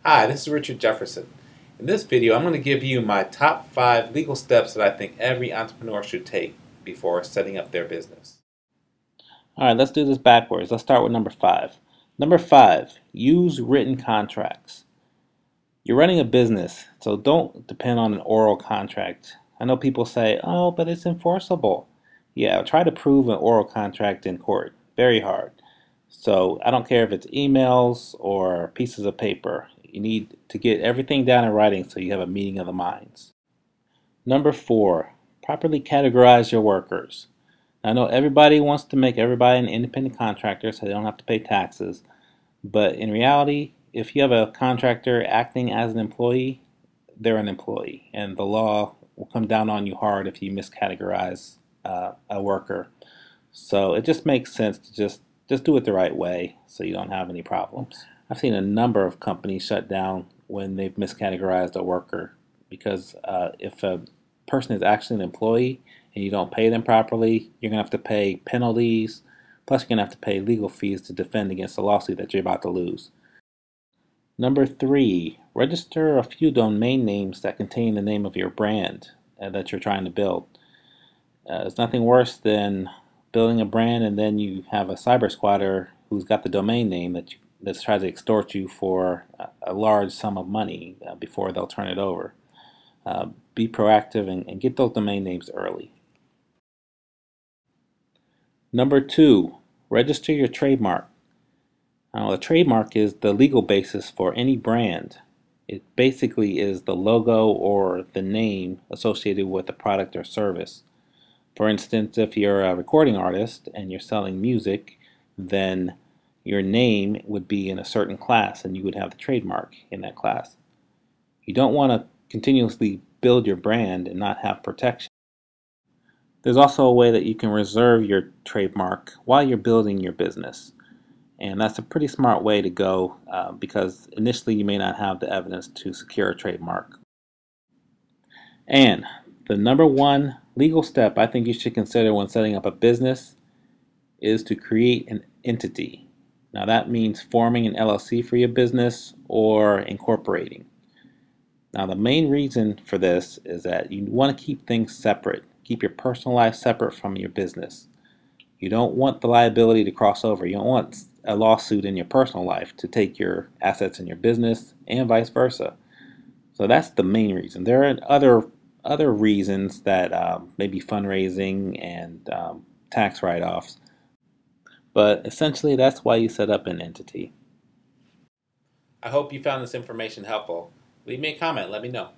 Hi, this is Richard Jefferson. In this video, I'm going to give you my top 5 legal steps that I think every entrepreneur should take before setting up their business. Alright, let's do this backwards. Let's start with number 5. Number 5, use written contracts. You're running a business, so don't depend on an oral contract. I know people say, oh, but it's enforceable. Yeah, try to prove an oral contract in court. Very hard. So I don't care if it's emails or pieces of paper. You need to get everything down in writing so you have a meeting of the minds. Number 4, properly categorize your workers. I know everybody wants to make everybody an independent contractor so they don't have to pay taxes, but in reality, if you have a contractor acting as an employee, they're an employee, and the law will come down on you hard if you miscategorize a worker. So it just makes sense to just do it the right way so you don't have any problems. I've seen a number of companies shut down when they've miscategorized a worker because if a person is actually an employee and you don't pay them properly, you're going to have to pay penalties, plus you're going to have to pay legal fees to defend against the lawsuit that you're about to lose. Number 3, register a few domain names that contain the name of your brand that you're trying to build. There's nothing worse than building a brand and then you have a cyber squatter who's got the domain name that's tries to extort you for a large sum of money before they'll turn it over. Be proactive and get those domain names early. Number 2, register your trademark. Now, a trademark is the legal basis for any brand. It basically is the logo or the name associated with a product or service. For instance, if you're a recording artist and you're selling music, then your name would be in a certain class and you would have the trademark in that class. You don't want to continuously build your brand and not have protection. There's also a way that you can reserve your trademark while you're building your business. And that's a pretty smart way to go because initially you may not have the evidence to secure a trademark. And the number 1 legal step I think you should consider when setting up a business is to create an entity. Now that means forming an LLC for your business or incorporating. Now the main reason for this is that you want to keep things separate. Keep your personal life separate from your business. You don't want the liability to cross over. You don't want a lawsuit in your personal life to take your assets in your business and vice versa. So that's the main reason. There are other reasons that maybe fundraising and tax write-offs, but essentially that's why you set up an entity. I hope you found this information helpful. Leave me a comment, let me know.